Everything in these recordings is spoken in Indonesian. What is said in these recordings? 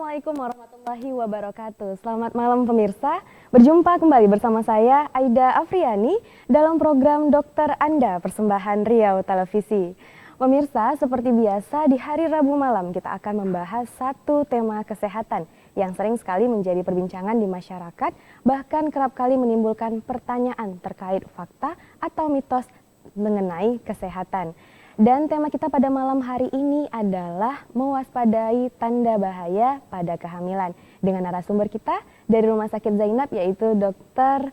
Assalamualaikum warahmatullahi wabarakatuh. Selamat malam pemirsa. Berjumpa kembali bersama saya Aida Afriani dalam program Dokter Anda persembahan Riau Televisi. Pemirsa, seperti biasa di hari Rabu malam kita akan membahas satu tema kesehatan yang sering sekali menjadi perbincangan di masyarakat, bahkan kerap kali menimbulkan pertanyaan terkait fakta atau mitos mengenai kesehatan. Dan tema kita pada malam hari ini adalah mewaspadai tanda bahaya pada kehamilan. Dengan narasumber kita dari Rumah Sakit Zainab yaitu Dr.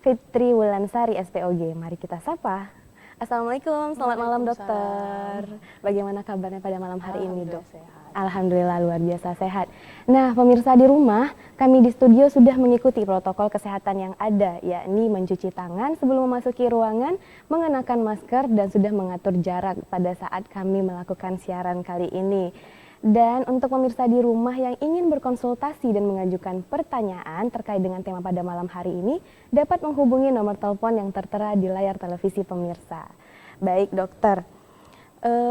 Fitri Wulansari SPOG. Mari kita sapa. Assalamualaikum, selamat malam dokter. Bagaimana kabarnya pada malam hari ini dok? Sehat. Alhamdulillah luar biasa sehat. Nah pemirsa di rumah, kami di studio sudah mengikuti protokol kesehatan yang ada, yakni mencuci tangan sebelum memasuki ruangan, mengenakan masker, dan sudah mengatur jarak pada saat kami melakukan siaran kali ini. Dan untuk pemirsa di rumah yang ingin berkonsultasi dan mengajukan pertanyaan terkait dengan tema pada malam hari ini, dapat menghubungi nomor telepon yang tertera di layar televisi pemirsa. Baik dokter.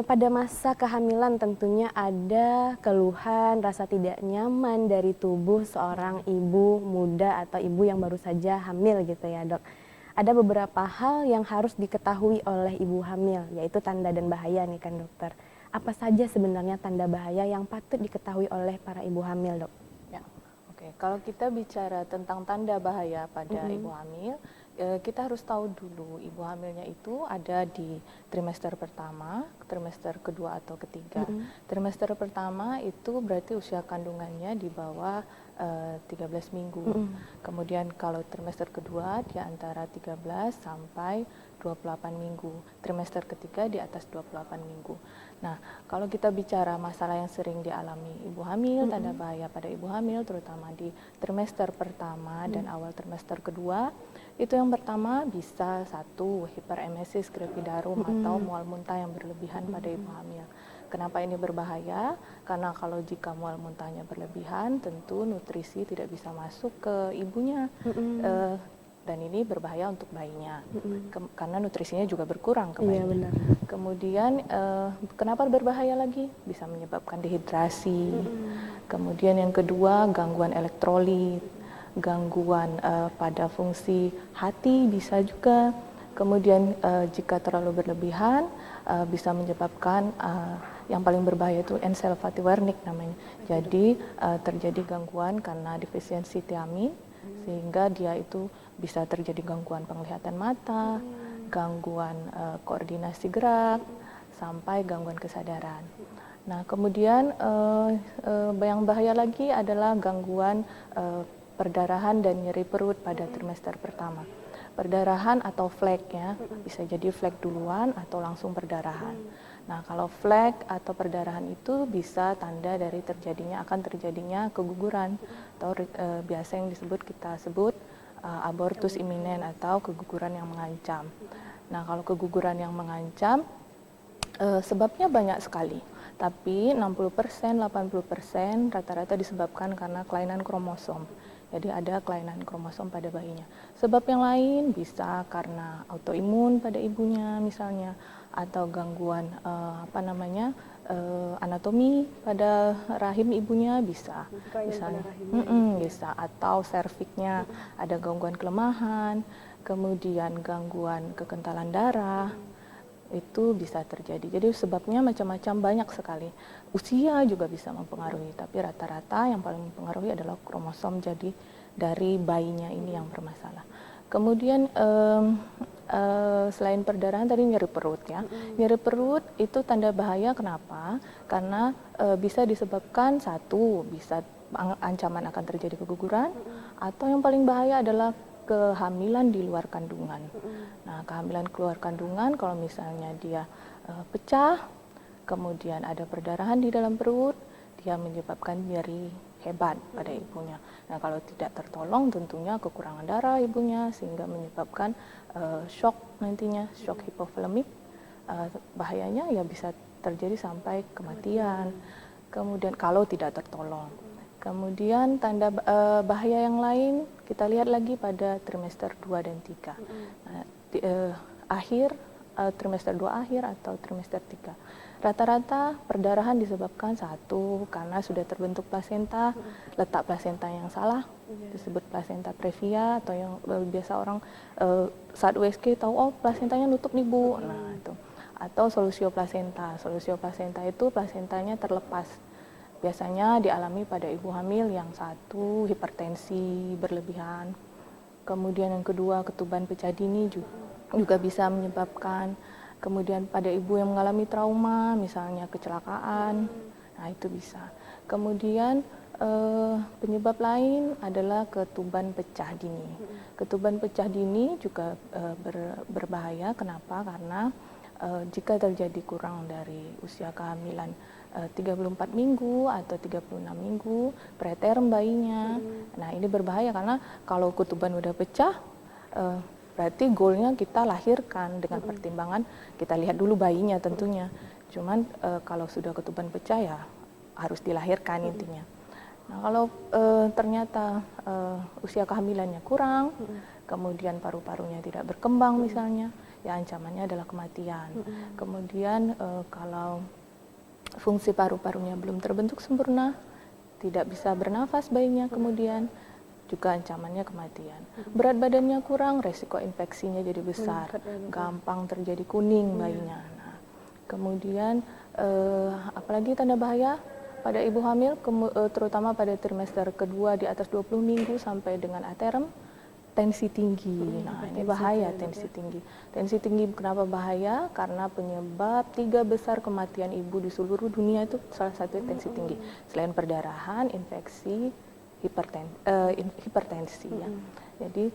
Pada masa kehamilan tentunya ada keluhan rasa tidak nyaman dari tubuh seorang ibu muda atau ibu yang baru saja hamil gitu ya dok. Ada beberapa hal yang harus diketahui oleh ibu hamil, yaitu tanda dan bahaya nih kan dokter. Apa saja sebenarnya tanda bahaya yang patut diketahui oleh para ibu hamil dok? Ya, oke. Kalau kita bicara tentang tanda bahaya pada ibu hamil, kita harus tahu dulu ibu hamilnya itu ada di trimester pertama, trimester kedua atau ketiga. Trimester pertama itu berarti usia kandungannya di bawah 13 minggu. Kemudian kalau trimester kedua di antara 13 sampai 28 minggu. Trimester ketiga di atas 28 minggu. Nah, kalau kita bicara masalah yang sering dialami ibu hamil, tanda bahaya pada ibu hamil terutama di trimester pertama dan awal trimester kedua, itu yang pertama bisa satu hiperemesis gravidarum atau mual muntah yang berlebihan pada ibu hamil. Kenapa ini berbahaya? Karena kalau jika mual muntahnya berlebihan, tentu nutrisi tidak bisa masuk ke ibunya. Dan ini berbahaya untuk bayinya karena nutrisinya juga berkurang ke bayinya. Iya, benar. Kemudian kenapa berbahaya lagi? Bisa menyebabkan dehidrasi. Kemudian yang kedua gangguan elektrolit, gangguan pada fungsi hati bisa juga. Kemudian jika terlalu berlebihan bisa menyebabkan yang paling berbahaya itu encephalopathy wernicke namanya. Jadi terjadi gangguan karena defisiensi tiamin sehingga dia itu bisa terjadi gangguan penglihatan mata, gangguan koordinasi gerak, sampai gangguan kesadaran. Nah, kemudian yang bahaya lagi adalah gangguan perdarahan dan nyeri perut pada trimester pertama. Perdarahan atau flek ya, bisa jadi flek duluan atau langsung perdarahan. Nah, kalau flek atau perdarahan itu bisa tanda dari akan terjadinya keguguran atau biasa yang kita sebut abortus iminen atau keguguran yang mengancam. Nah, kalau keguguran yang mengancam sebabnya banyak sekali. Tapi 60%, 80% rata-rata disebabkan karena kelainan kromosom. Jadi ada kelainan kromosom pada bayinya. Sebab yang lain bisa karena autoimun pada ibunya misalnya, atau gangguan anatomi pada rahim ibunya bisa, misalnya bisa, atau serviknya ada gangguan kelemahan, kemudian gangguan kekentalan darah. Itu bisa terjadi. Jadi sebabnya macam-macam, banyak sekali. Usia juga bisa mempengaruhi, tapi rata-rata yang paling mempengaruhi adalah kromosom jadi dari bayinya ini yang bermasalah. Kemudian selain perdarahan tadi nyeri perut ya. Nyeri perut itu tanda bahaya kenapa? Karena bisa disebabkan bisa ancaman akan terjadi keguguran, atau yang paling bahaya adalah kehamilan di luar kandungan. Nah, kehamilan keluar kandungan kalau misalnya dia pecah, kemudian ada perdarahan di dalam perut, dia menyebabkan nyeri hebat pada ibunya. Nah, kalau tidak tertolong tentunya kekurangan darah ibunya sehingga menyebabkan shock nantinya, shock hipovolemik. Bahayanya ya bisa terjadi sampai kematian. Kemudian kalau tidak tertolong. Kemudian tanda bahaya yang lain kita lihat lagi pada trimester 2 dan 3. Nah, trimester 2 akhir atau trimester 3. Rata-rata perdarahan disebabkan satu karena sudah terbentuk plasenta, letak plasenta yang salah, disebut plasenta previa, atau yang biasa orang saat USG tahu, oh plasentanya nutup nih Bu. Nah itu. Atau solusio plasenta. Solusio plasenta itu plasentanya terlepas. Biasanya dialami pada ibu hamil yang satu, hipertensi berlebihan. Kemudian yang kedua, ketuban pecah dini juga bisa menyebabkan. Kemudian pada ibu yang mengalami trauma, misalnya kecelakaan, nah itu bisa. Kemudian penyebab lain adalah ketuban pecah dini. Ketuban pecah dini juga berbahaya. Kenapa? Karena jika terjadi kurang dari usia kehamilan 34 minggu atau 36 minggu, preterm bayinya. Nah ini berbahaya karena kalau ketuban udah pecah, berarti goalnya kita lahirkan dengan pertimbangan kita lihat dulu bayinya tentunya. Cuman kalau sudah ketuban pecah ya harus dilahirkan intinya. Nah kalau ternyata usia kehamilannya kurang, kemudian paru-parunya tidak berkembang misalnya, ya ancamannya adalah kematian. Kemudian kalau fungsi paru-parunya belum terbentuk sempurna, tidak bisa bernafas bayinya, kemudian juga ancamannya kematian. Berat badannya kurang, resiko infeksinya jadi besar, gampang terjadi kuning bayinya. Nah, kemudian apalagi tanda bahaya pada ibu hamil, terutama pada trimester kedua di atas 20 minggu sampai dengan aterem, tensi tinggi. Nah, ini bahaya tensi tinggi. Tensi tinggi kenapa bahaya? Karena penyebab 3 besar kematian ibu di seluruh dunia itu salah satunya tensi tinggi. Selain perdarahan, infeksi, hipertensi ya. Jadi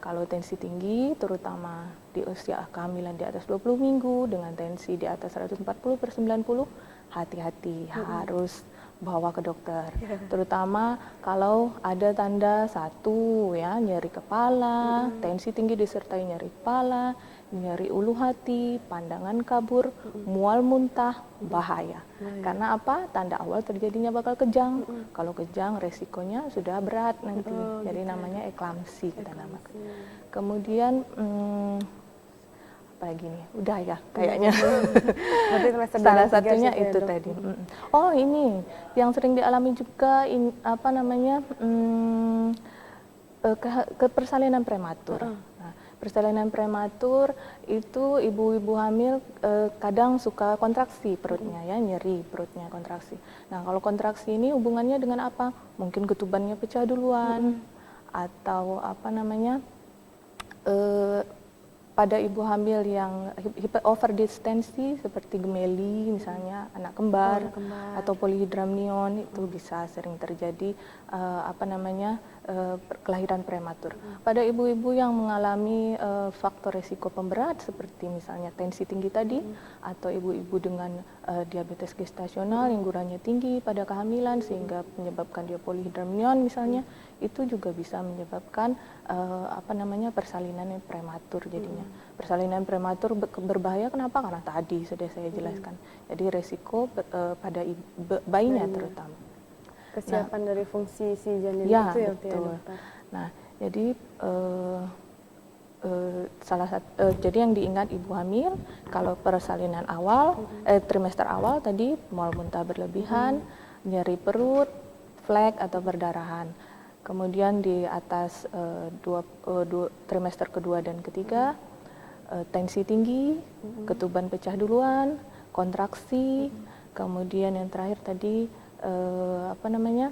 kalau tensi tinggi terutama di usia kehamilan di atas 20 minggu dengan tensi di atas 140/90, hati-hati, harus bawa ke dokter. Terutama kalau ada tanda satu ya, nyeri kepala, tensi tinggi disertai nyeri kepala, nyeri ulu hati, pandangan kabur, mual muntah, bahaya. Karena apa? Tanda awal terjadinya bakal kejang. Kalau kejang resikonya sudah berat nanti. Jadi namanya eklamsi kita namakan. Kemudian apa lagi nih? Udah ya kayaknya. Salah satunya itu tadi. Oh ini yang sering dialami juga apa namanya kepersalinan prematur. Nah, persalinan prematur itu ibu-ibu hamil kadang suka kontraksi perutnya ya, nyeri perutnya kontraksi. Nah kalau kontraksi ini hubungannya dengan apa? Mungkin ketubannya pecah duluan atau apa namanya pada ibu hamil yang overdistensi seperti gemeli misalnya anak kembar, atau polyhydramnion itu bisa sering terjadi apa namanya kelahiran prematur. Pada ibu-ibu yang mengalami faktor resiko pemberat seperti misalnya tensi tinggi tadi atau ibu-ibu dengan diabetes gestasional yang guranya tinggi pada kehamilan sehingga menyebabkan dia polyhydramnion misalnya, itu juga bisa menyebabkan apa namanya persalinan yang prematur jadinya. Persalinan prematur berbahaya kenapa? Karena tadi sudah saya jelaskan. Jadi resiko pada bayinya terutama. Kesiapan dari fungsi si janin ya, itu ya betul. dokter. Nah, jadi jadi yang diingat ibu hamil kalau persalinan awal, trimester awal tadi mual muntah berlebihan, nyeri perut, flek atau perdarahan. Kemudian di atas trimester kedua dan ketiga, tensi tinggi, ketuban pecah duluan, kontraksi, kemudian yang terakhir tadi apa namanya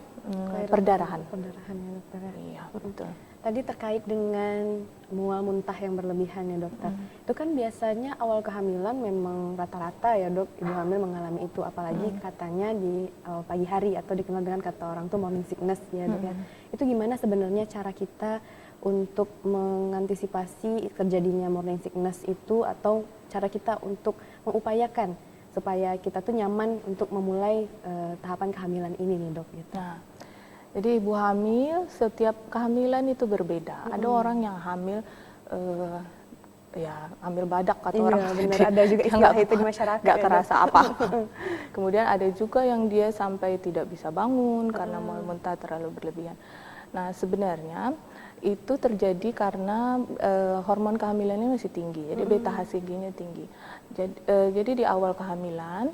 perdarahan. Perdarahan ya dokter. Iya betul. Tadi terkait dengan mual muntah yang berlebihan ya dokter. Itu kan biasanya awal kehamilan memang rata-rata ya dok, ibu hamil mengalami itu. Apalagi katanya di pagi hari atau dikenal dengan kata orang tuh morning sickness ya dok ya. Itu gimana sebenarnya cara kita untuk mengantisipasi terjadinya morning sickness itu, atau cara kita untuk mengupayakan supaya kita tuh nyaman untuk memulai tahapan kehamilan ini nih dok gitu. Nah, jadi ibu hamil setiap kehamilan itu berbeda. Ada orang yang hamil ya hamil badak kata orang. Benar, ada juga istilah itu di masyarakat. Nggak kerasa apa-apa. Kemudian ada juga yang dia sampai tidak bisa bangun karena mual muntah terlalu berlebihan. Nah, sebenarnya itu terjadi karena hormon kehamilannya masih tinggi, jadi beta HCG-nya tinggi. Jadi di awal kehamilan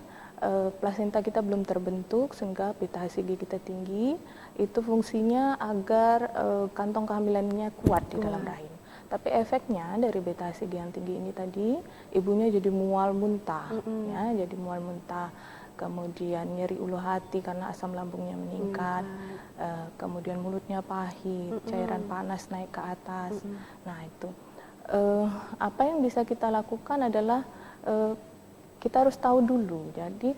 plasenta kita belum terbentuk sehingga beta HCG kita tinggi. Itu fungsinya agar kantong kehamilannya kuat di dalam rahim. Tapi efeknya dari beta HCG yang tinggi ini tadi, ibunya jadi mual muntah, ya, jadi mual muntah. Kemudian nyeri ulu hati karena asam lambungnya meningkat, kemudian mulutnya pahit, cairan panas naik ke atas. Nah itu, apa yang bisa kita lakukan adalah kita harus tahu dulu. Jadi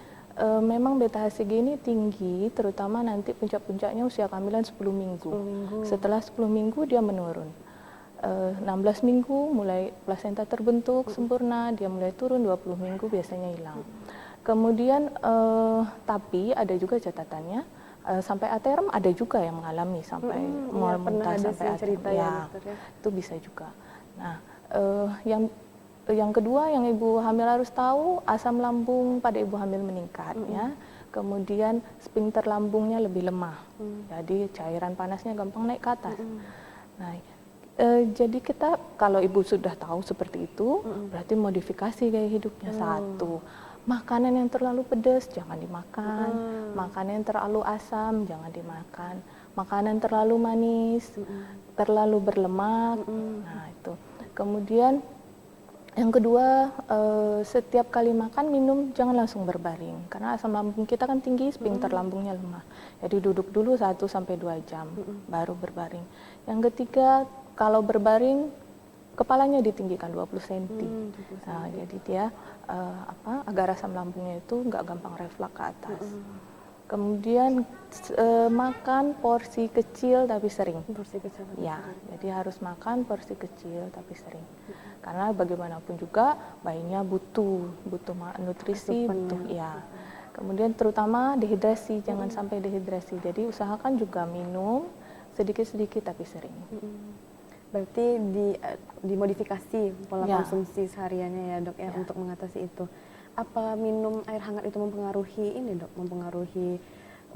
memang beta HCG ini tinggi, terutama nanti puncak-puncaknya usia kehamilan 10 minggu. Setelah 10 minggu dia menurun. 16 minggu mulai plasenta terbentuk sempurna, dia mulai turun, 20 minggu biasanya hilang. Kemudian tapi ada juga catatannya sampai aterm ada juga yang mengalami sampai mual muntah sampai aterm. Ya, itu bisa juga. Nah, yang kedua yang ibu hamil harus tahu, asam lambung pada ibu hamil meningkat ya. Kemudian sphincter lambungnya lebih lemah. Jadi cairan panasnya gampang naik ke atas. Nah, jadi kita kalau ibu sudah tahu seperti itu, berarti modifikasi gaya hidupnya. Satu, makanan yang terlalu pedas jangan dimakan, makanan yang terlalu asam jangan dimakan, makanan terlalu manis, terlalu berlemak. Nah itu. Kemudian yang kedua, setiap kali makan minum jangan langsung berbaring karena asam lambung kita kan tinggi, sphincter lambungnya lemah. Jadi duduk dulu 1 sampai 2 jam baru berbaring. Yang ketiga, kalau berbaring kepalanya ditinggikan 20 cm. Nah, jadi dia agar asam lambungnya itu nggak gampang refleks ke atas. Kemudian makan porsi kecil tapi sering. Porsi kecil. Ya, jadi harus makan porsi kecil tapi sering. Karena bagaimanapun juga bayinya butuh nutrisi, butuh ya. Kemudian terutama dehidrasi, jangan sampai dehidrasi. Jadi usahakan juga minum sedikit-sedikit tapi sering. Berarti dimodifikasi pola konsumsi sehariannya ya dok ya untuk mengatasi itu. Apa minum air hangat itu mempengaruhi ini dok? Mempengaruhi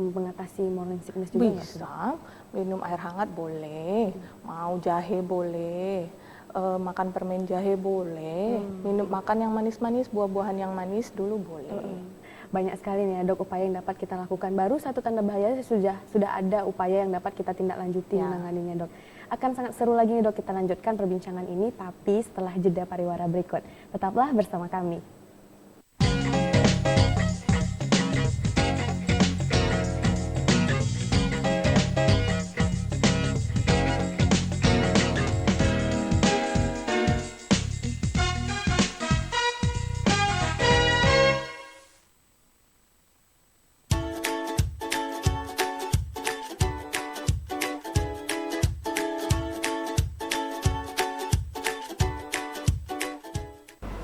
mengatasi morning sickness juga nggak? Bisa, minum air hangat boleh, mau jahe boleh, makan permen jahe boleh, makan yang manis-manis, buah-buahan yang manis dulu boleh. Banyak sekali nih ya dok upaya yang dapat kita lakukan. Baru satu tanda bahaya sudah ada upaya yang dapat kita tindak lanjuti menanganinya dok. Akan sangat seru lagi nih dok kita lanjutkan perbincangan ini, tapi setelah jeda pariwara berikut. Tetaplah bersama kami.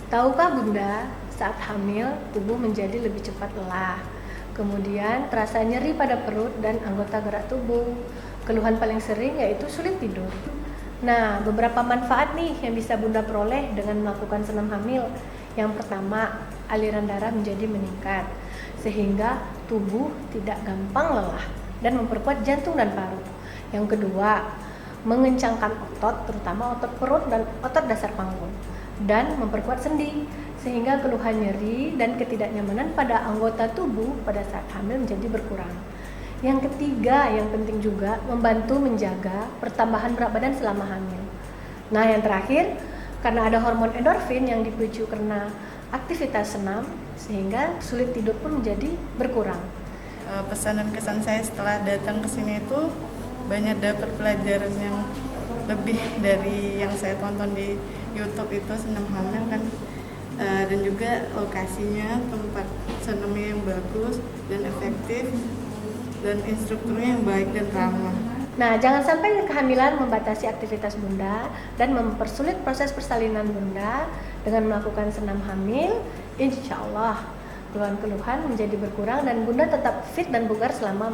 Tahukah Bunda, saat hamil tubuh menjadi lebih cepat lelah. Kemudian terasa nyeri pada perut dan anggota gerak tubuh. Keluhan paling sering yaitu sulit tidur. Nah, beberapa manfaat nih yang bisa Bunda peroleh dengan melakukan senam hamil. Yang pertama, aliran darah menjadi meningkat sehingga tubuh tidak gampang lelah dan memperkuat jantung dan paru. Yang kedua, mengencangkan otot, terutama otot perut dan otot dasar pangkul, dan memperkuat sendi sehingga keluhan nyeri dan ketidaknyamanan pada anggota tubuh pada saat hamil menjadi berkurang. Yang ketiga, yang penting juga membantu menjaga pertambahan berat badan selama hamil. Nah, yang terakhir, karena ada hormon endorfin yang dipicu karena aktivitas senam sehingga sulit tidur pun menjadi berkurang. Pesan dan kesan saya setelah datang ke sini itu banyak dapat pelajaran yang lebih dari yang saya tonton di YouTube itu senam hamil kan, dan juga lokasinya, tempat senamnya yang bagus dan efektif, dan instrukturnya yang baik dan ramah. Nah, jangan sampai kehamilan membatasi aktivitas Bunda dan mempersulit proses persalinan Bunda. Dengan melakukan senam hamil, insya Allah keluhan-keluhan menjadi berkurang dan Bunda tetap fit dan bugar selama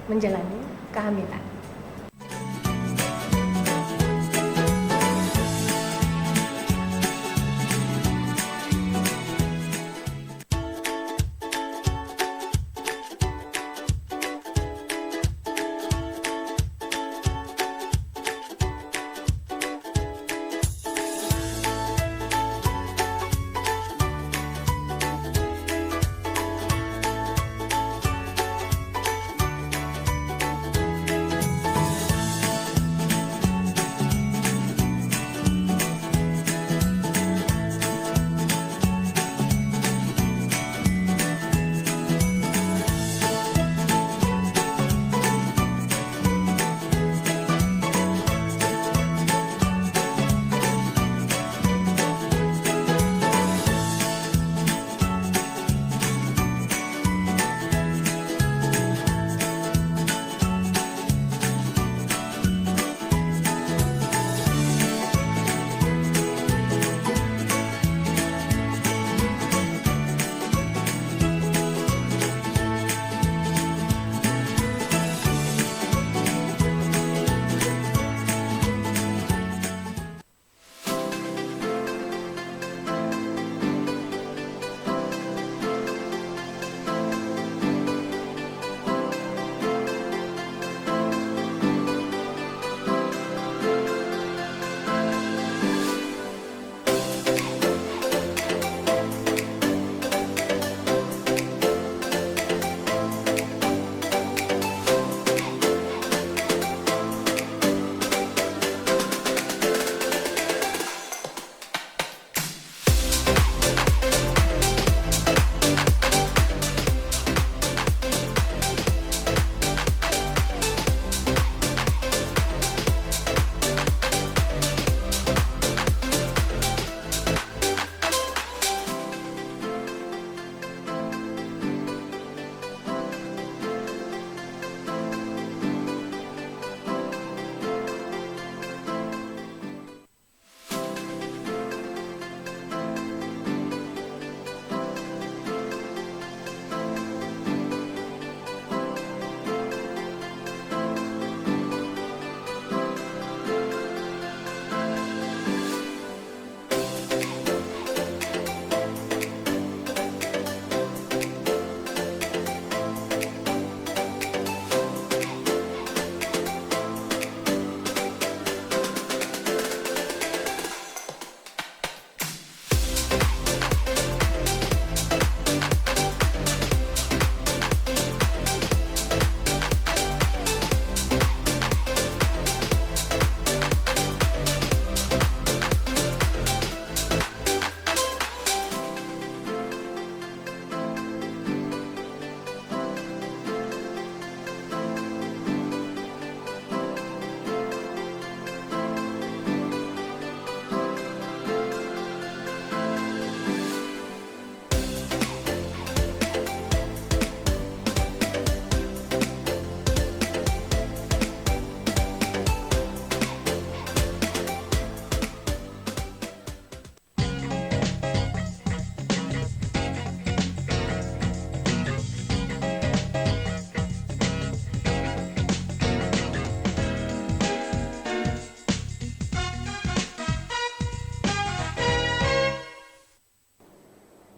menjalani kehamilan.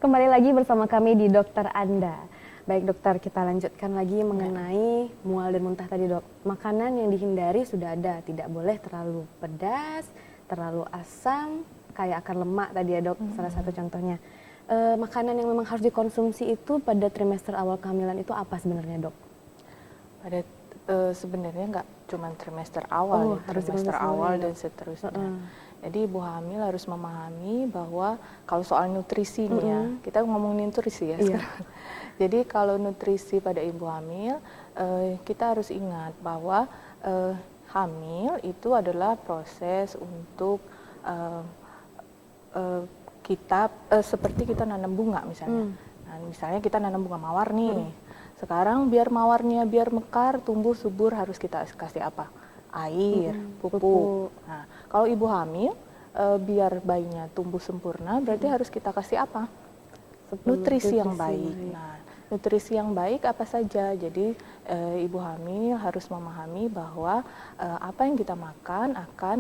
kembali lagi bersama kami di Dokter Anda. Baik dokter, kita lanjutkan lagi mengenai mual dan muntah tadi dok. Makanan yang dihindari sudah ada, tidak boleh terlalu pedas, terlalu asam, kaya akan lemak tadi ya dok, salah satu contohnya. Makanan yang memang harus dikonsumsi itu pada trimester awal kehamilan itu apa sebenarnya dok? Pada sebenarnya nggak cuma trimester awal, harus trimester trimester awal awal, dan seterusnya. Jadi ibu hamil harus memahami bahwa kalau soal nutrisi nih ya, kita ngomongin nutrisi ya sekarang. Jadi kalau nutrisi pada ibu hamil, kita harus ingat bahwa hamil itu adalah proses untuk kita seperti kita nanam bunga misalnya. Nah, misalnya kita nanam bunga mawar nih. Sekarang biar mawarnya biar mekar, tumbuh subur harus kita kasih apa? Air, pupuk. Nah, kalau ibu hamil biar bayinya tumbuh sempurna, berarti harus kita kasih apa? Nutrisi yang baik. Nah, nutrisi yang baik apa saja? Jadi ibu hamil harus memahami bahwa apa yang kita makan akan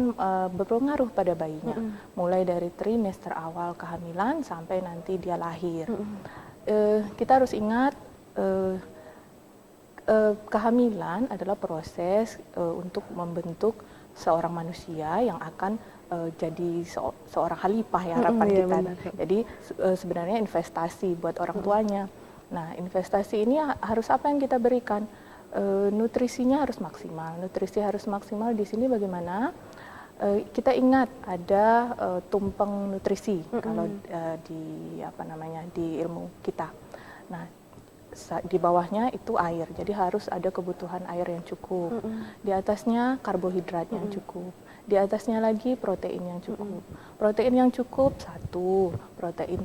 berpengaruh pada bayinya, mulai dari trimester awal kehamilan sampai nanti dia lahir. Kita harus ingat kehamilan adalah proses untuk membentuk seorang manusia yang akan jadi seorang khalifah ya harapan kita. Benar. Jadi sebenarnya investasi buat orang tuanya. Nah, investasi ini harus apa yang kita berikan? Nutrisinya harus maksimal. Nutrisi harus maksimal di sini bagaimana? Kita ingat ada tumpeng nutrisi kalau di ilmu kita. Nah, di bawahnya itu air, jadi harus ada kebutuhan air yang cukup. Di atasnya karbohidrat yang cukup. Di atasnya lagi protein yang cukup. Protein yang cukup satu, protein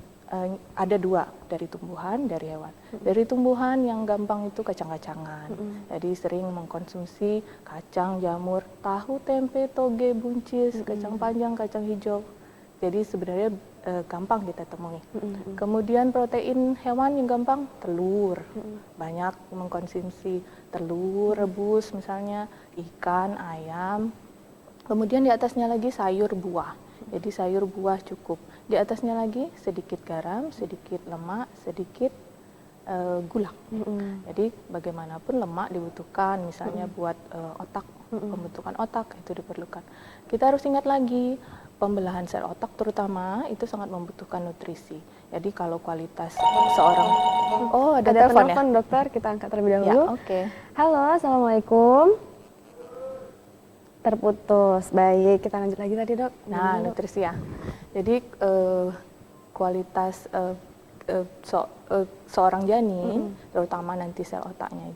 ada dua dari tumbuhan, dari hewan. Dari tumbuhan yang gampang itu kacang-kacangan. Jadi sering mengkonsumsi kacang, jamur, tahu, tempe, toge, buncis, kacang panjang, kacang hijau. Jadi sebenarnya gampang kita temui. Kemudian protein hewan yang gampang, telur. Banyak mengkonsumsi telur rebus misalnya, ikan, ayam. Kemudian di atasnya lagi sayur buah. Jadi sayur buah cukup. Di atasnya lagi sedikit garam, sedikit lemak, sedikit gula. Jadi bagaimanapun lemak dibutuhkan, misalnya buat otak, pembentukan otak itu diperlukan. Kita harus ingat lagi pembelahan sel otak terutama itu sangat membutuhkan nutrisi. Jadi kalau kualitas seorang ada telepon ya? Dokter, kita angkat terlebih dahulu. Ya, oke. Halo, assalamualaikum. Terputus. Baik, kita lanjut lagi tadi dok. Nah, nutrisi ya. Jadi kualitas seorang janin, terutama nanti sel otaknya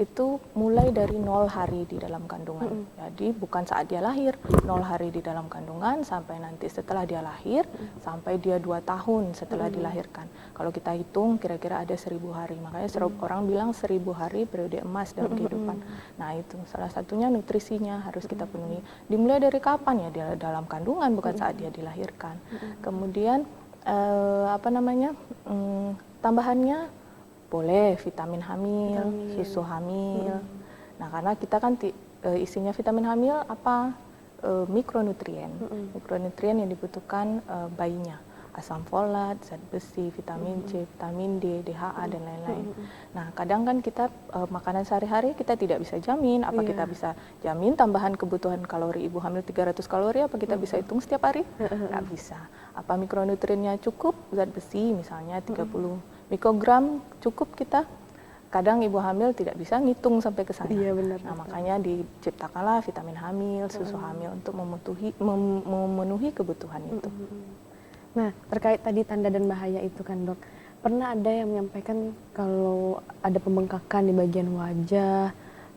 itu mulai dari 0 hari di dalam kandungan. Jadi bukan saat dia lahir, 0 hari di dalam kandungan sampai nanti setelah dia lahir, sampai dia 2 tahun setelah dilahirkan. Kalau kita hitung kira-kira ada 1000 hari, makanya orang bilang 1000 hari periode emas dalam kehidupan. Nah itu salah satunya nutrisinya harus kita penuhi. Dimulai dari kapan ya? Dia dalam kandungan, bukan saat dia dilahirkan. Kemudian tambahannya boleh vitamin hamil, susu hamil. Nah, karena kita kan isinya vitamin hamil apa? Mikronutrien. Mikronutrien yang dibutuhkan bayinya. Asam folat, zat besi, vitamin C, vitamin D, DHA dan lain-lain. Nah, kadang kan kita makanan sehari-hari kita tidak bisa jamin apa kita bisa jamin tambahan kebutuhan kalori ibu hamil 300 kalori apa kita bisa hitung setiap hari? Nggak bisa. Apa mikronutriennya cukup? Zat besi misalnya 30 mikrogram cukup kita. Kadang ibu hamil tidak bisa ngitung sampai ke sana. Iya, benar. Nah, makanya diciptakanlah vitamin hamil, susu hamil untuk memenuhi kebutuhan itu. Nah, terkait tadi tanda dan bahaya itu kan dok, pernah ada yang menyampaikan kalau ada pembengkakan di bagian wajah,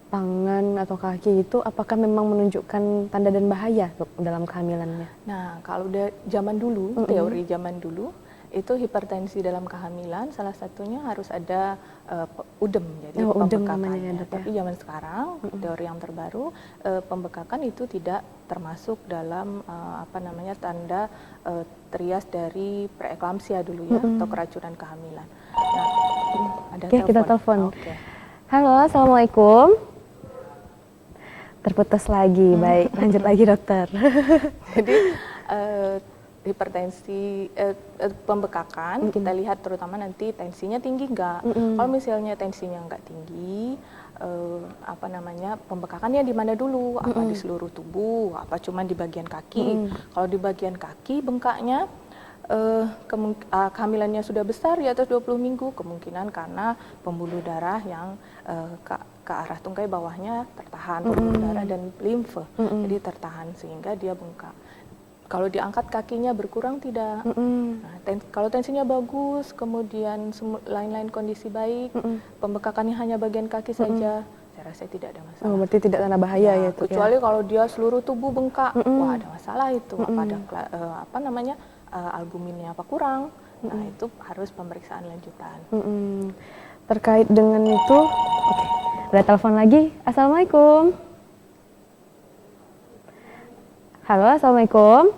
tangan atau kaki itu, apakah memang menunjukkan tanda dan bahaya dok dalam kehamilannya? Nah, kalau zaman dulu, teori zaman dulu, itu hipertensi dalam kehamilan salah satunya harus ada udem, jadi pembekakan. Tapi zaman sekarang teori yang terbaru pembekakan itu tidak termasuk dalam tanda trias dari preeklamsia dulu ya atau keracunan kehamilan. Nah, ada telepon. Kita telepon. Halo, assalamualaikum. Terputus lagi, baik lanjut lagi dokter. Jadi hipertensi, pembekakan, kita lihat terutama nanti tensinya tinggi nggak. Kalau misalnya tensinya nggak tinggi, pembekakannya di mana dulu? Apa di seluruh tubuh? Apa cuma di bagian kaki? Kalau di bagian kaki bengkaknya, kehamilannya sudah besar di atas 20 minggu, kemungkinan karena pembuluh darah yang ke arah tungkai bawahnya tertahan, pembuluh darah dan limfe, jadi tertahan sehingga dia bengkak. Kalau diangkat kakinya berkurang tidak. Nah, kalau tensinya bagus, kemudian lain-lain kondisi baik, pembekakannya hanya bagian kaki saja, saya rasa tidak ada masalah. Oh, berarti tidak tanda bahaya ya itu. Kecuali kalau dia seluruh tubuh bengkak, wah ada masalah itu. Ada albuminnya apa kurang. Nah, itu harus pemeriksaan lanjutan. Terkait dengan itu, oke. Ada telepon lagi. Assalamualaikum. Halo, assalamualaikum.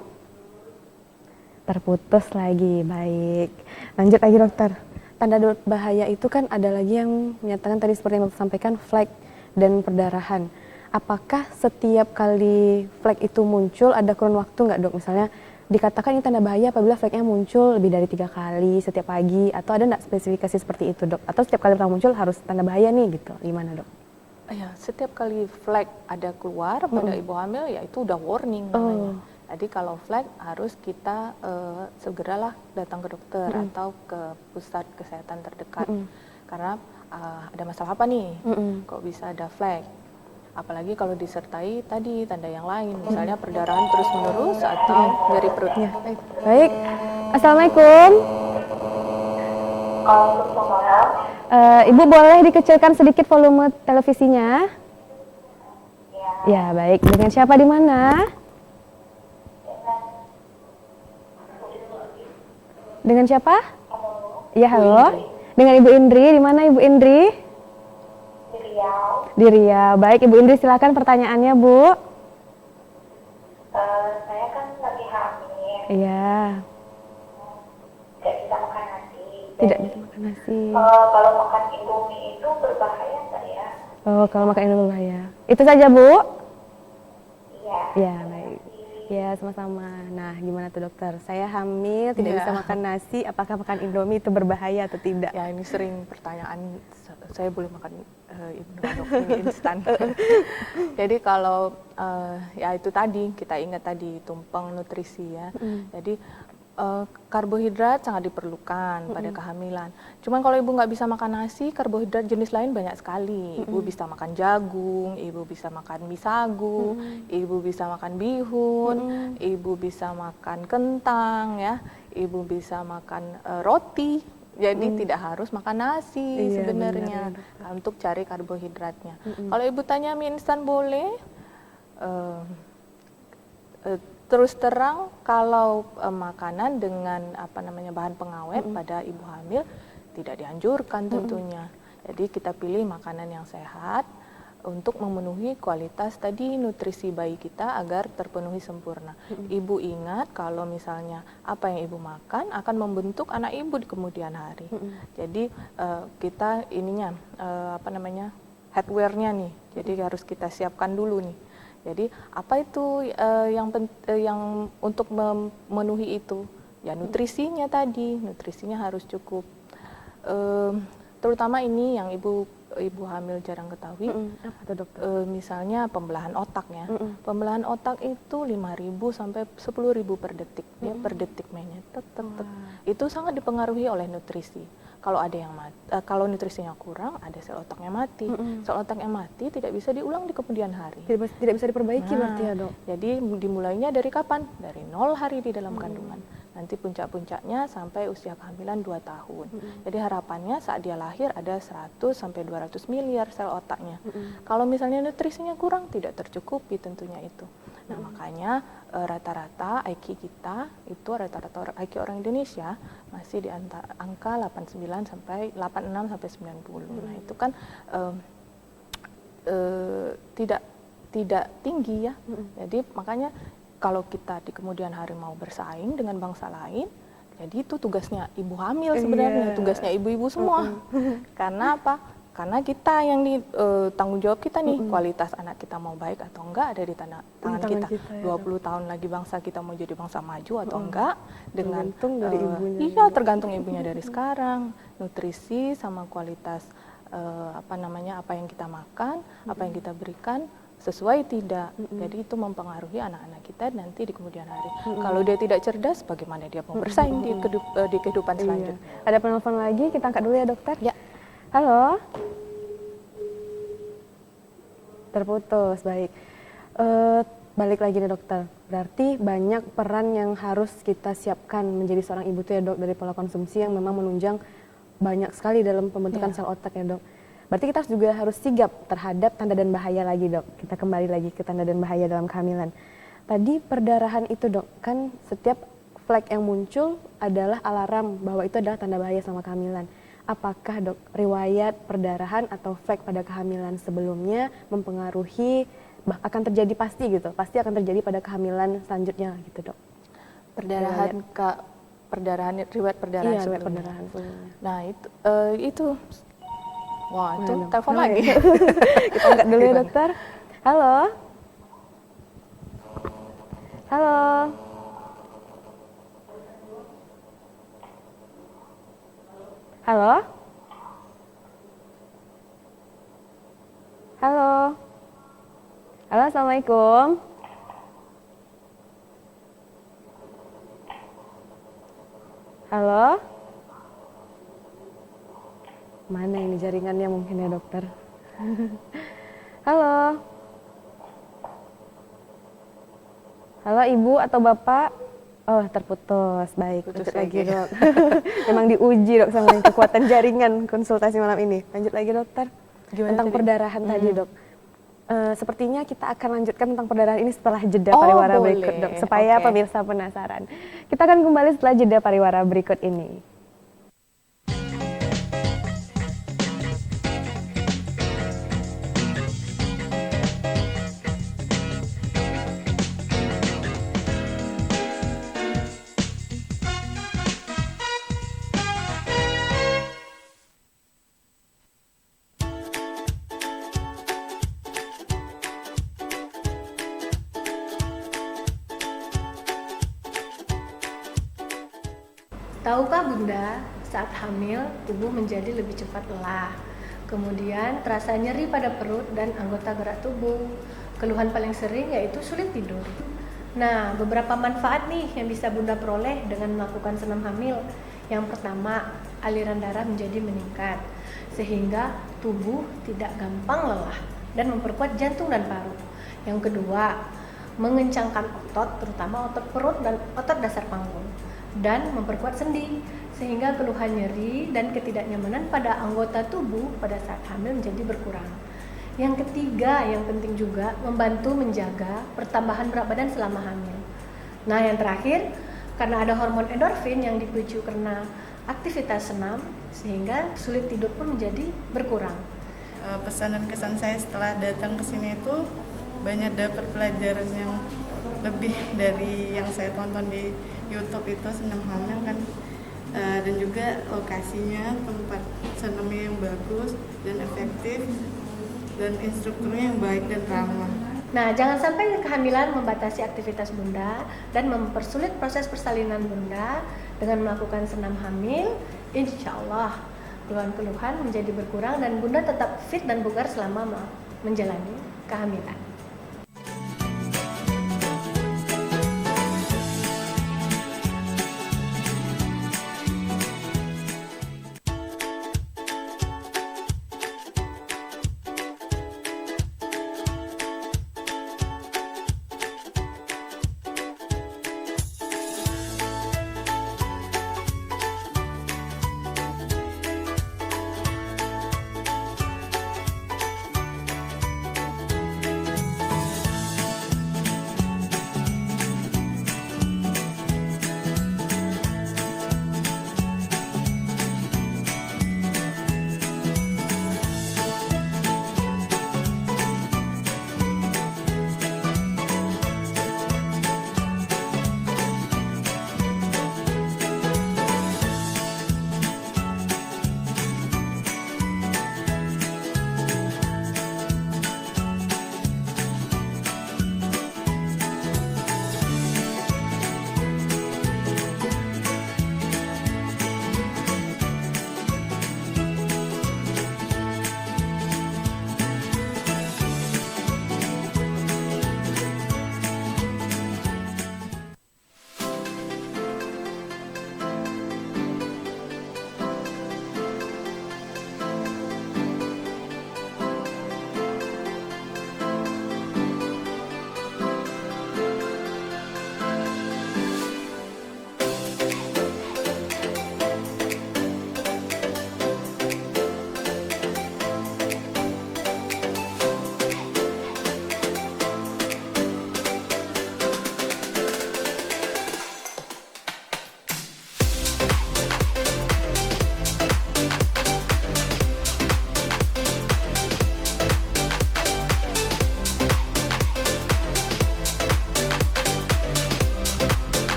Terputus lagi, baik. Lanjut lagi dokter. Tanda bahaya itu kan ada lagi yang menyatakan tadi seperti yang Bapak sampaikan, flek dan perdarahan. Apakah setiap kali flek itu muncul ada kurun waktu nggak dok? Misalnya dikatakan ini tanda bahaya apabila fleknya muncul lebih dari 3 kali setiap pagi, atau ada nggak spesifikasi seperti itu dok? Atau setiap kali pertama muncul harus tanda bahaya nih gitu? Gimana dok? Ya, setiap kali flek ada keluar pada ibu hamil, ya itu udah warning namanya. Jadi kalau flek harus kita segeralah datang ke dokter atau ke pusat kesehatan terdekat. Karena ada masalah apa nih? Kok bisa ada flek? Apalagi kalau disertai tadi tanda yang lain, misalnya perdarahan terus menerus atau nyeri perut. Ya, baik. Assalamualaikum. Ibu boleh dikecilkan sedikit volume televisinya? Ya, baik. Dengan siapa di mana? Dengan siapa? Ya, halo. Dengan Ibu Indri. Di mana Ibu Indri? Di Riau. Baik, Ibu Indri silakan pertanyaannya, Bu. Saya kan lagi hamil. Iya. Tidak bisa makan nasi. Tidak bisa makan nasi. Kalau makan Indomie itu berbahaya nggak ya? Oh, kalau makan Indomie berbahaya. Itu saja, Bu? Iya. Ya, baik. Ya, sama-sama. Nah, gimana tuh dokter? Saya hamil, tidak bisa makan nasi. Apakah makan Indomie itu berbahaya atau tidak? Ya, ini sering pertanyaan. Saya boleh makan Indomie instan. Jadi kalau ya itu tadi kita ingat tadi tumpeng nutrisi ya. Jadi karbohidrat sangat diperlukan pada kehamilan. Cuman kalau ibu nggak bisa makan nasi, karbohidrat jenis lain banyak sekali. Ibu bisa makan jagung, ibu bisa makan mie sagu, ibu bisa makan bihun, ibu bisa makan kentang ya, ibu bisa makan roti. Jadi tidak harus makan nasi sebenarnya untuk cari karbohidratnya. Kalau ibu tanya mie instan boleh, terus terang kalau makanan dengan bahan pengawet pada ibu hamil tidak dianjurkan tentunya. Jadi kita pilih makanan yang sehat untuk memenuhi kualitas tadi nutrisi bayi kita agar terpenuhi sempurna. Ibu ingat kalau misalnya apa yang ibu makan akan membentuk anak ibu di kemudian hari. Jadi kita headwear-nya nih. Jadi harus kita siapkan dulu nih. Jadi apa itu yang untuk memenuhi itu? Ya nutrisinya tadi, nutrisinya harus cukup. Terutama ini yang ibu hamil jarang ketahui. Apa tuh dokter? Misalnya pembelahan otak ya. Pembelahan otak itu 5.000 sampai 10.000 per detik. Dia per detik mainnya. Itu sangat dipengaruhi oleh nutrisi. Kalau ada yang kalau nutrisinya kurang, ada sel otaknya mati. Sel otak yang mati tidak bisa diulang di kemudian hari. Tidak bisa diperbaiki berarti ya dok? Jadi dimulainya dari kapan? Dari 0 hari di dalam kandungan. Nanti puncak-puncaknya sampai usia kehamilan 2 tahun. Jadi harapannya saat dia lahir ada 100 sampai 200 miliar sel otaknya. Kalau misalnya nutrisinya kurang, tidak tercukupi tentunya itu. Nah makanya rata-rata IQ kita itu rata-rata IQ orang Indonesia masih di angka 89 sampai 86 sampai 90. Nah itu kan tidak tinggi ya. Jadi makanya kalau kita di kemudian hari mau bersaing dengan bangsa lain, jadi itu tugasnya ibu hamil sebenarnya, tugasnya ibu-ibu semua. Karena apa? Karena kita yang tanggung jawab kita nih, kualitas anak kita mau baik atau enggak ada di tangan kita. ya, 20 tahun lagi bangsa kita mau jadi bangsa maju atau enggak dengan tergantung dari ibunya. Iya, tergantung ibunya dari sekarang. Nutrisi sama kualitas apa yang kita makan, apa yang kita berikan sesuai tidak. Jadi itu mempengaruhi anak-anak kita nanti di kemudian hari. Kalau dia tidak cerdas, bagaimana dia mau bersaing di kehidupan selanjutnya? Ada penelpon lagi, kita angkat dulu ya dokter. Ya. Halo. Terputus, baik. Balik lagi nih dokter. Berarti banyak peran yang harus kita siapkan menjadi seorang ibu tuh ya dok, dari pola konsumsi yang memang menunjang banyak sekali dalam pembentukan sel otak ya dok. Berarti kita juga harus sigap terhadap tanda dan bahaya lagi dok. Kita kembali lagi ke tanda dan bahaya dalam kehamilan. Tadi perdarahan itu dok, kan setiap flag yang muncul adalah alarm bahwa itu adalah tanda bahaya selama kehamilan. Apakah dok riwayat perdarahan atau flag pada kehamilan sebelumnya mempengaruhi akan terjadi pasti akan terjadi pada kehamilan selanjutnya gitu dok? Riwayat perdarahan Iya, sebelumnya. riwayat perdarahan sebelumnya. Nah itu wah itu Mana? telepon lagi. Kita angkat dulu ya dokter. Halo. Halo. Halo. Halo. Halo, assalamualaikum. Halo. Mana ini jaringannya mungkin ya dokter? Halo. Halo ibu atau bapak? Oh terputus, baik. Putus Lanjut lagi lagi. dok. Memang diuji dok sama kekuatan jaringan konsultasi malam ini. Lanjut lagi dokter. Gimana Tentang tadi? perdarahan tadi dok. Sepertinya kita akan lanjutkan tentang perdarahan ini setelah jeda Oh, pariwara boleh. berikut dok. Supaya Oke. pemirsa penasaran. Kita akan kembali setelah jeda pariwara berikut ini. Tahukah Bunda, saat hamil tubuh menjadi lebih cepat lelah. Kemudian terasa nyeri pada perut dan anggota gerak tubuh. Keluhan paling sering yaitu sulit tidur. Nah, beberapa manfaat nih yang bisa Bunda peroleh dengan melakukan senam hamil. Yang pertama, aliran darah menjadi meningkat sehingga tubuh tidak gampang lelah dan memperkuat jantung dan paru. Yang kedua, mengencangkan otot, terutama otot perut dan otot dasar panggung, dan memperkuat sendi sehingga keluhan nyeri dan ketidaknyamanan pada anggota tubuh pada saat hamil menjadi berkurang. Yang ketiga, yang penting juga, membantu menjaga pertambahan berat badan selama hamil. Nah, yang terakhir, karena ada hormon endorfin yang dipicu karena aktivitas senam sehingga sulit tidur pun menjadi berkurang. Pesan dan kesan saya setelah datang ke sini itu banyak dapat pelajaran yang lebih dari yang saya tonton di YouTube itu senam hamil kan, dan juga lokasinya, tempat senamnya yang bagus dan efektif, dan instrukturnya yang baik dan ramah. Nah, jangan sampai kehamilan membatasi aktivitas Bunda dan mempersulit proses persalinan Bunda. Dengan melakukan senam hamil, insya Allah keluhan-keluhan menjadi berkurang dan Bunda tetap fit dan bugar selama menjalani kehamilan.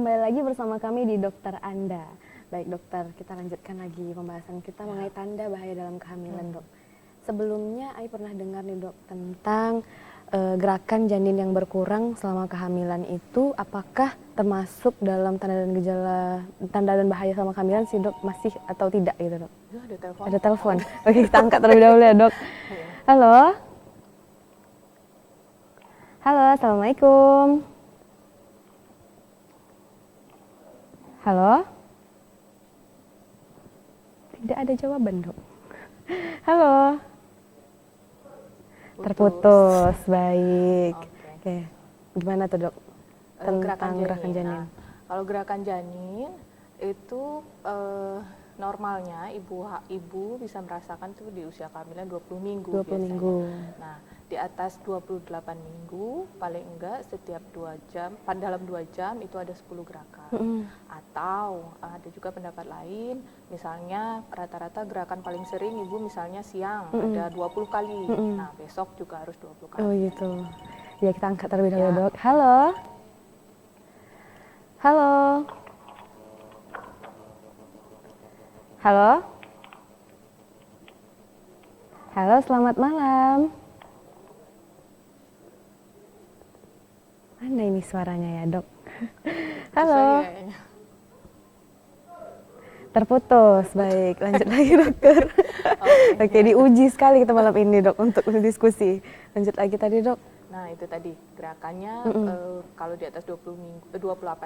kembali lagi bersama kami di Dokter Anda. Baik dokter, kita lanjutkan lagi pembahasan kita mengenai tanda bahaya dalam kehamilan dok. Sebelumnya Ai pernah dengar nih dok tentang gerakan janin yang berkurang selama kehamilan itu apakah termasuk dalam tanda dan gejala, tanda dan bahaya selama kehamilan sih dok, masih atau tidak gitu dok? Ya, ada telepon. Ada telepon. Oke, kita angkat terlebih dahulu ya dok. Halo. Halo, assalamualaikum. Halo. Tidak ada jawaban dok. Halo. Terputus, baik. Oke. Gimana tuh dok? Tentang gerakan janin. Nah, kalau gerakan janin itu normalnya ibu bisa merasakan tuh di usia kehamilan 20 minggu 20 biasanya. minggu. Nah, di atas 28 minggu paling enggak setiap 2 jam, dalam 2 jam itu ada 10 gerakan. Atau ada juga pendapat lain, misalnya rata-rata gerakan paling sering ibu misalnya siang ada 20 kali. Nah, besok juga harus 20 kali. Oh gitu. Ya kita angkat terlebih dahulu dok. Halo. Halo. Halo. Halo, selamat malam. Mana ini suaranya ya dok? Halo. Terputus, baik. Lanjut lagi dokter. Oke, diuji sekali kita malam ini dok untuk diskusi. Lanjut lagi tadi dok. Nah itu tadi gerakannya kalau di atas 28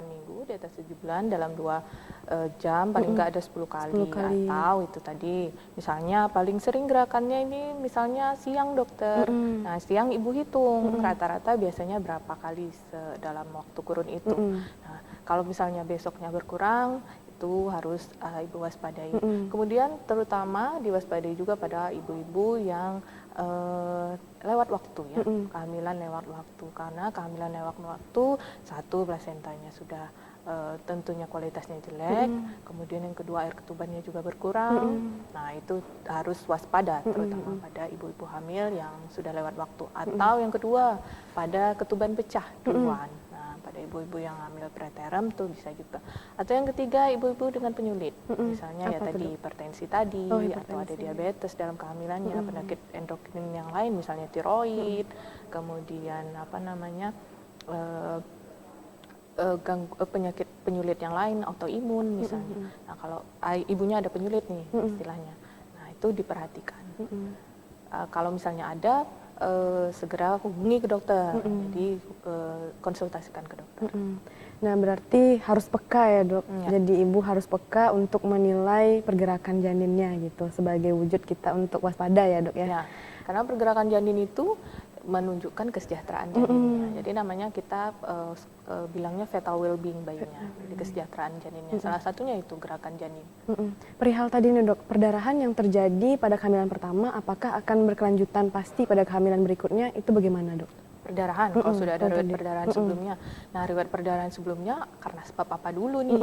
minggu, di atas 7 bulan dalam 2 jam paling enggak ada 10 kali. Atau itu tadi misalnya paling sering gerakannya ini misalnya siang dokter. Nah siang ibu hitung rata-rata biasanya berapa kali dalam waktu kurun itu. Nah kalau misalnya besoknya berkurang itu harus ibu waspadai. Kemudian terutama diwaspadai juga pada ibu-ibu yang lewat waktu ya, kehamilan lewat waktu, karena kehamilan lewat waktu satu plasentanya sudah tentunya kualitasnya jelek, kemudian yang kedua air ketubannya juga berkurang. Nah itu harus waspada terutama pada ibu-ibu hamil yang sudah lewat waktu, atau yang kedua pada ketuban pecah duluan. Pada ibu-ibu yang hamil preterm tuh bisa juga. Atau yang ketiga ibu-ibu dengan penyulit, misalnya ya tadi hipertensi tadi, atau ada diabetes dalam kehamilannya, penyakit endokrin yang lain misalnya tiroid, kemudian apa namanya penyakit penyulit yang lain, autoimun misalnya. Nah kalau ibunya ada penyulit nih istilahnya, nah itu diperhatikan. Kalau misalnya ada segera hubungi ke dokter, jadi konsultasikan ke dokter. Nah berarti harus peka ya dok, jadi ibu harus peka untuk menilai pergerakan janinnya gitu, sebagai wujud kita untuk waspada ya dok ya. Ya, karena pergerakan janin itu menunjukkan kesejahteraan janinnya, jadi namanya kita bilangnya fetal well-being bayinya, jadi kesejahteraan janinnya. Salah satunya itu gerakan janin. Perihal tadi nih dok, perdarahan yang terjadi pada kehamilan pertama, apakah akan berkelanjutan pasti pada kehamilan berikutnya, itu bagaimana dok? Perdarahan, kalau sudah ada riwayat perdarahan sebelumnya. Nah, riwayat perdarahan sebelumnya karena sebab apa dulu nih?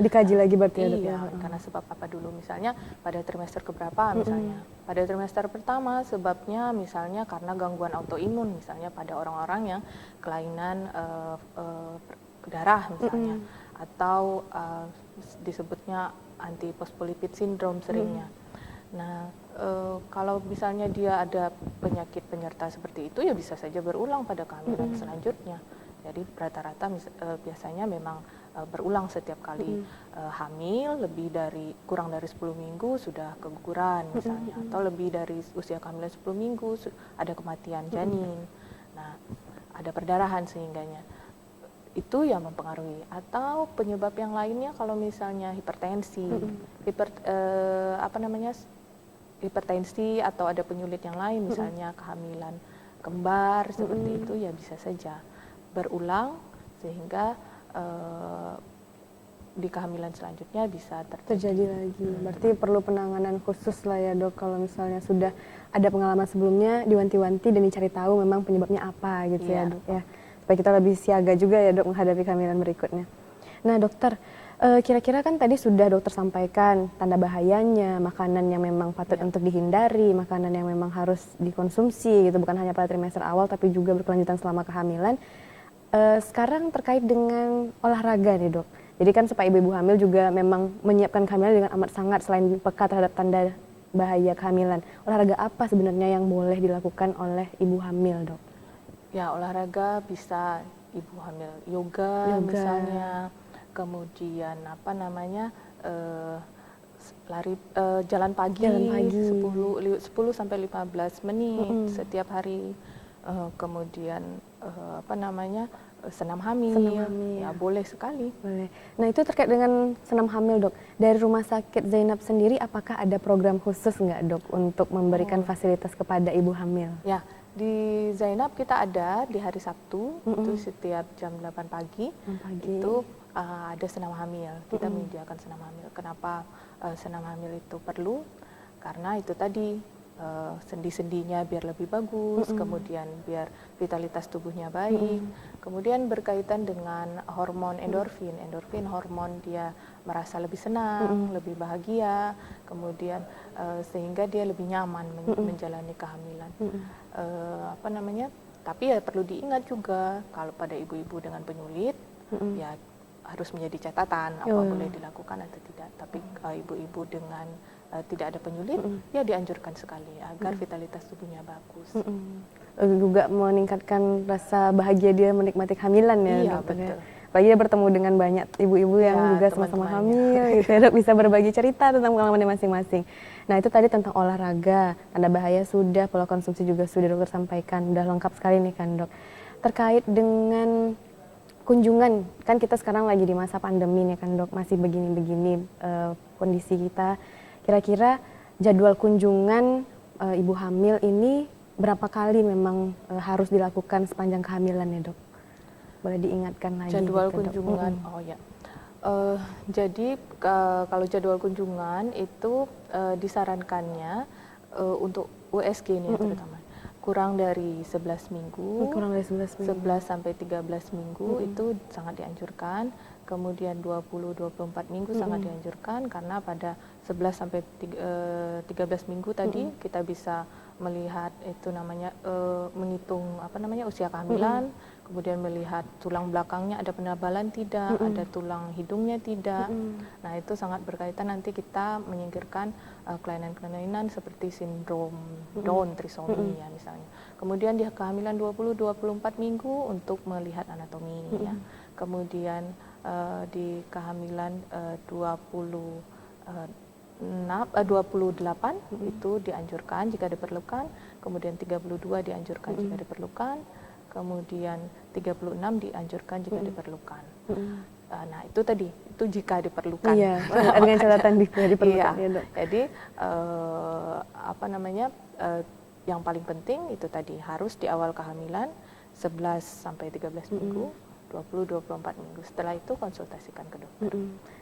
Dikaji lagi berarti ya dok? Iya, karena sebab apa dulu. Misalnya pada trimester keberapa misalnya. Pada trimester pertama sebabnya misalnya karena gangguan autoimun, misalnya pada orang-orang yang kelainan darah misalnya. Atau disebutnya antiphospholipid syndrome seringnya. Nah, kalau misalnya dia ada penyakit penyerta seperti itu, ya bisa saja berulang pada kehamilan selanjutnya. Jadi rata-rata biasanya memang berulang setiap kali hamil, kurang dari 10 minggu sudah keguguran misalnya, atau lebih dari usia kehamilan 10 minggu ada kematian janin. Nah, ada perdarahan sehingganya. Itu yang mempengaruhi. Atau penyebab yang lainnya kalau misalnya hipertensi, hipertensi atau ada penyulit yang lain, misalnya kehamilan kembar seperti itu, ya bisa saja berulang sehingga di kehamilan selanjutnya bisa terjadi lagi. Berarti perlu penanganan khusus lah ya dok, kalau misalnya sudah ada pengalaman sebelumnya, diwanti-wanti dan dicari tahu memang penyebabnya apa gitu ya dok ya, supaya kita lebih siaga juga ya dok menghadapi kehamilan berikutnya. Nah dokter, kira-kira kan tadi sudah dokter sampaikan tanda bahayanya, makanan yang memang patut untuk dihindari, makanan yang memang harus dikonsumsi gitu, bukan hanya pada trimester awal tapi juga berkelanjutan selama kehamilan. Sekarang terkait dengan olahraga nih dok. Jadi kan supaya ibu-ibu hamil juga memang menyiapkan kehamilan dengan amat sangat selain peka terhadap tanda bahaya kehamilan. Olahraga apa sebenarnya yang boleh dilakukan oleh ibu hamil, Dok? Ya, olahraga bisa ibu hamil, yoga. Misalnya, kemudian apa namanya, lari, jalan pagi, 10 sampai 15 menit setiap hari. Kemudian apa namanya, senam hamil. Ya, boleh sekali. Boleh. Nah, itu terkait dengan senam hamil, Dok. Dari Rumah Sakit Zainab sendiri, apakah ada program khusus nggak, Dok, untuk memberikan fasilitas kepada ibu hamil? Ya, di Zainab kita ada di hari Sabtu, itu setiap jam 8 pagi, itu ada senam hamil. Kita menyediakan senam hamil. Kenapa senam hamil itu perlu? Karena itu tadi, sendi-sendinya biar lebih bagus, kemudian biar vitalitas tubuhnya baik, kemudian berkaitan dengan hormon endorfin. Endorfin hormon dia merasa lebih senang, lebih bahagia, kemudian sehingga dia lebih nyaman menjalani kehamilan. Apa namanya? Tapi ya perlu diingat juga kalau pada ibu-ibu dengan penyulit, ya harus menjadi catatan apa boleh dilakukan atau tidak. Tapi ibu-ibu dengan tidak ada penyulit, ya dianjurkan sekali agar vitalitas tubuhnya bagus. Juga meningkatkan rasa bahagia dia menikmati kehamilan ya, Iya, Dokter. betul. Apalagi dia bertemu dengan banyak ibu-ibu yang Ya, juga sama-sama teman-temannya. hamil, gitu ya, Dok, bisa berbagi cerita tentang pengalamannya masing-masing. Nah, itu tadi tentang olahraga, tanda bahaya sudah, pola konsumsi juga sudah dokter sampaikan, udah lengkap sekali nih kan, Dok. Terkait dengan kunjungan, kan kita sekarang lagi di masa pandemi nih kan, Dok, masih begini-begini kondisi kita. Kira-kira jadwal kunjungan ibu hamil ini berapa kali memang harus dilakukan sepanjang kehamilan ya, Dok? Boleh diingatkan lagi Jadwal gitu, Dok. kunjungan, oh ya. Jadi kalau jadwal kunjungan itu disarankannya untuk USG nih terutama kurang dari 11 minggu, Kurang dari 11 minggu. 11 sampai 13 minggu itu sangat dianjurkan. Kemudian 20-24 minggu sangat dianjurkan karena pada 11 sampai 13 minggu tadi kita bisa melihat itu namanya menghitung apa namanya usia kehamilan, kemudian melihat tulang belakangnya ada penebalan tidak, ada tulang hidungnya tidak. Nah, itu sangat berkaitan nanti kita menyingkirkan kelainan-kelainan seperti sindrom Down trisomi ya misalnya. Kemudian di kehamilan 20-24 minggu untuk melihat anatomi ya. Kemudian di kehamilan 28 itu dianjurkan jika diperlukan, kemudian 32 dianjurkan jika diperlukan, kemudian 36 dianjurkan jika diperlukan. Nah, itu tadi, itu jika diperlukan. Iya, dengan catatan diperlukan Iya. ya, Dok. Jadi apa namanya? Yang paling penting itu tadi harus di awal kehamilan 11 sampai 13 minggu. 20-24 minggu. Setelah itu konsultasikan ke dokter.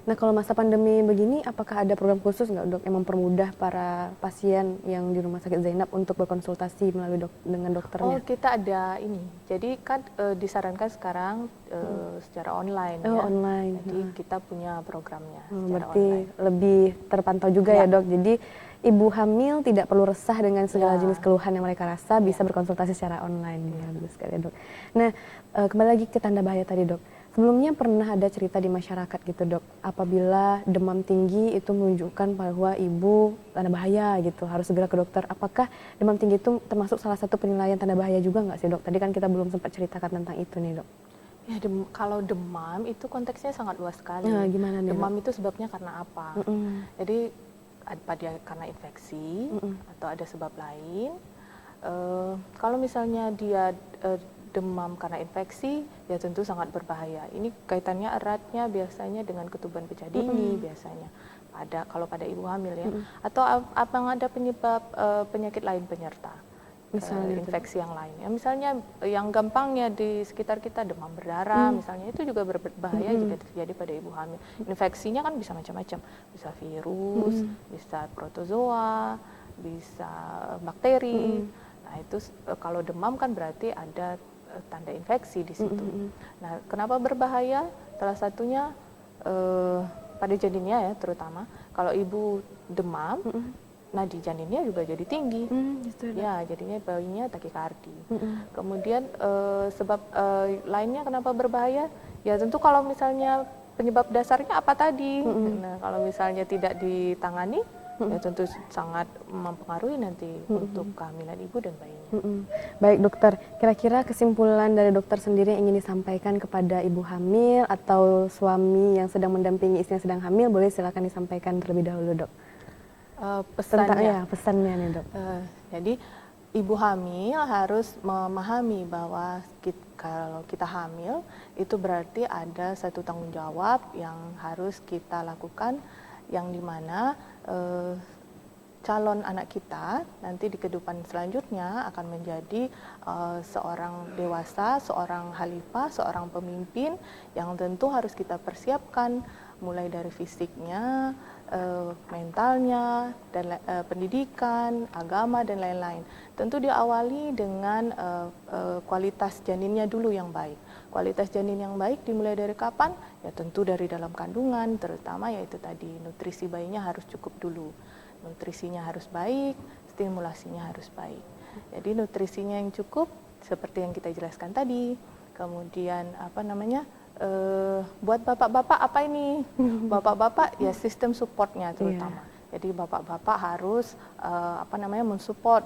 Nah, kalau masa pandemi begini, apakah ada program khusus nggak, Dok, yang mempermudah para pasien yang di Rumah Sakit Zainab untuk berkonsultasi melalui dengan dokternya? Oh, kita ada ini. Jadi kan disarankan sekarang secara online ya. Online. Jadi kita punya programnya secara Berarti online. lebih terpantau juga ya, Dok. Jadi ibu hamil tidak perlu resah dengan segala jenis keluhan yang mereka rasa, bisa berkonsultasi secara online. Ya, bagus sekali, Dok. Nah, kembali lagi ke tanda bahaya tadi, Dok. Sebelumnya pernah ada cerita di masyarakat gitu, Dok, apabila demam tinggi itu menunjukkan bahwa ibu tanda bahaya gitu, harus segera ke dokter. Apakah demam tinggi itu termasuk salah satu penilaian tanda bahaya juga nggak sih, Dok? Tadi kan kita belum sempat ceritakan tentang itu nih, Dok. Ya, kalau demam itu konteksnya sangat luas sekali. Nah, gimana nih, demam itu sebabnya karena apa? Jadi apa dia karena infeksi atau ada sebab lain? Kalau misalnya dia demam karena infeksi, ya tentu sangat berbahaya. Ini kaitannya eratnya biasanya dengan ketuban pecah dini biasanya. Kalau pada ibu hamil ya, atau apa ada penyebab penyakit lain penyerta. Misalnya infeksi yang lain. Ya, misalnya yang gampangnya di sekitar kita demam berdarah, misalnya itu juga berbahaya jika terjadi pada ibu hamil. Infeksinya kan bisa macam-macam, bisa virus, bisa protozoa, bisa bakteri. Nah, itu kalau demam kan berarti ada tanda infeksi di situ. Nah, kenapa berbahaya? Salah satunya pada janinnya ya, terutama kalau ibu demam, nadi janinnya juga jadi tinggi. Ya, jadinya bayinya takikardi. Kemudian sebab lainnya kenapa berbahaya? Ya tentu kalau misalnya penyebab dasarnya apa tadi. Nah, kalau misalnya tidak ditangani, ya tentu sangat mempengaruhi nanti untuk kehamilan ibu dan bayinya. Baik dokter, kira-kira kesimpulan dari dokter sendiri yang ingin disampaikan kepada ibu hamil atau suami yang sedang mendampingi istrinya sedang hamil, boleh silakan disampaikan terlebih dahulu dok. Pesannya, Pesannya nih dok. jadi ibu hamil harus memahami bahwa kalau kita hamil itu berarti ada satu tanggung jawab yang harus kita lakukan, yang dimana calon anak kita nanti di kehidupan selanjutnya akan menjadi seorang dewasa, seorang khalifah, seorang pemimpin yang tentu harus kita persiapkan mulai dari fisiknya, mentalnya, dan pendidikan, agama dan lain-lain. Tentu diawali dengan kualitas janinnya dulu yang baik. Kualitas janin yang baik dimulai dari kapan? Ya tentu dari dalam kandungan, terutama yaitu tadi nutrisi bayinya harus cukup dulu. Nutrisinya harus baik, stimulasinya harus baik. Jadi nutrisinya yang cukup seperti yang kita jelaskan tadi. Kemudian buat bapak-bapak apa ini? Bapak-bapak ya sistem supportnya terutama. Jadi bapak-bapak harus mensupport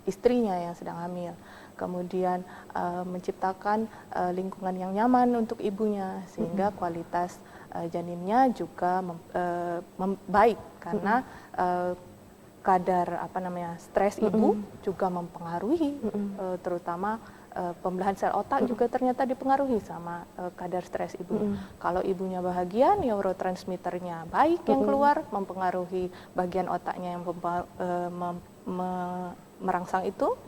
istrinya yang sedang hamil. Kemudian menciptakan lingkungan yang nyaman untuk ibunya sehingga kualitas janinnya juga baik karena kadar stres ibu juga mempengaruhi terutama pembelahan sel otak juga ternyata dipengaruhi sama kadar stres ibu. Kalau ibunya bahagia, neurotransmitternya baik yang keluar mempengaruhi bagian otaknya yang merangsang itu,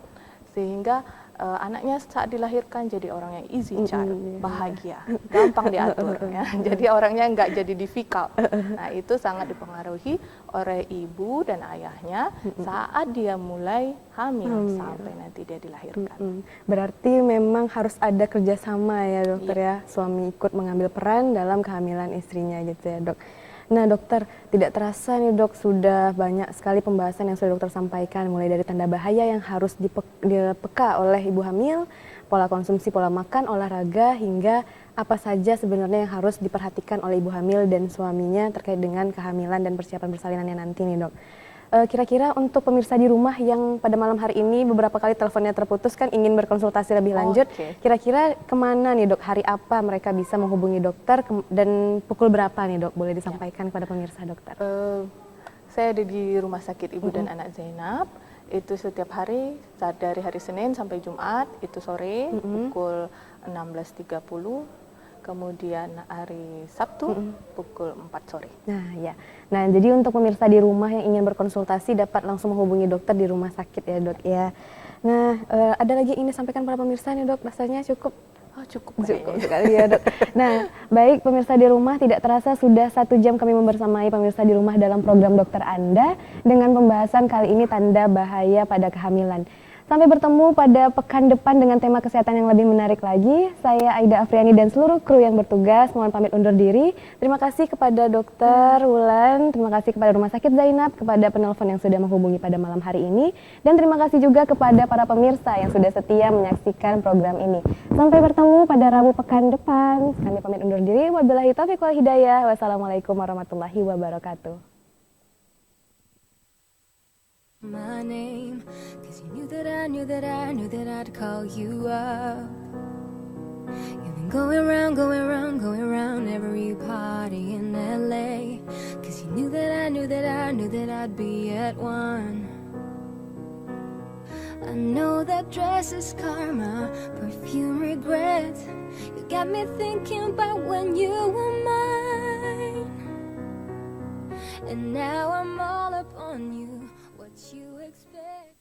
sehingga anaknya saat dilahirkan jadi orang yang easy child, bahagia, gampang diatur ya. Jadi orangnya nggak jadi difficult. Nah itu sangat dipengaruhi oleh ibu dan ayahnya saat dia mulai hamil sampai nanti dia dilahirkan. Berarti memang harus ada kerjasama ya dokter ya, suami ikut mengambil peran dalam kehamilan istrinya gitu ya dok. Nah dokter, tidak terasa nih dok, sudah banyak sekali pembahasan yang sudah dokter sampaikan, mulai dari tanda bahaya yang harus dipeka oleh ibu hamil, pola konsumsi, pola makan, olahraga, hingga apa saja sebenarnya yang harus diperhatikan oleh ibu hamil dan suaminya terkait dengan kehamilan dan persiapan persalinannya nanti nih dok. Kira-kira untuk pemirsa di rumah yang pada malam hari ini beberapa kali teleponnya terputus kan ingin berkonsultasi lebih lanjut, kira-kira kemana nih dok, hari apa mereka bisa menghubungi dokter dan pukul berapa nih dok, boleh disampaikan kepada pemirsa dokter? Saya ada di Rumah Sakit Ibu dan Anak Zainab, itu setiap hari dari hari Senin sampai Jumat, itu sore pukul 16.30. Kemudian hari Sabtu pukul 4 sore. Nah ya, nah jadi untuk pemirsa di rumah yang ingin berkonsultasi dapat langsung menghubungi dokter di rumah sakit ya dok ya. Nah ada lagi yang ingin disampaikan para pemirsa nih dok, rasanya cukup? Cukup sekali ya dok. Nah baik pemirsa di rumah, tidak terasa sudah 1 jam kami membersamai pemirsa di rumah dalam program dokter Anda dengan pembahasan kali ini tanda bahaya pada kehamilan. Sampai bertemu pada pekan depan dengan tema kesehatan yang lebih menarik lagi. Saya Aida Afriani dan seluruh kru yang bertugas mohon pamit undur diri. Terima kasih kepada Dokter Wulan, terima kasih kepada Rumah Sakit Zainab, kepada penelpon yang sudah menghubungi pada malam hari ini, dan terima kasih juga kepada para pemirsa yang sudah setia menyaksikan program ini. Sampai bertemu pada Rabu pekan depan. Kami pamit undur diri. Wabillahi taufiq wal hidayah. Wassalamualaikum warahmatullahi wabarakatuh. My name, 'cause you knew that I knew that I knew that I'd call you up. You've been going around every party in LA, 'cause you knew that I knew that I knew that I'd be at one. I know that dress is karma, perfume regret. You got me thinking about when you were mine, and now I'm all up on you. What you expect?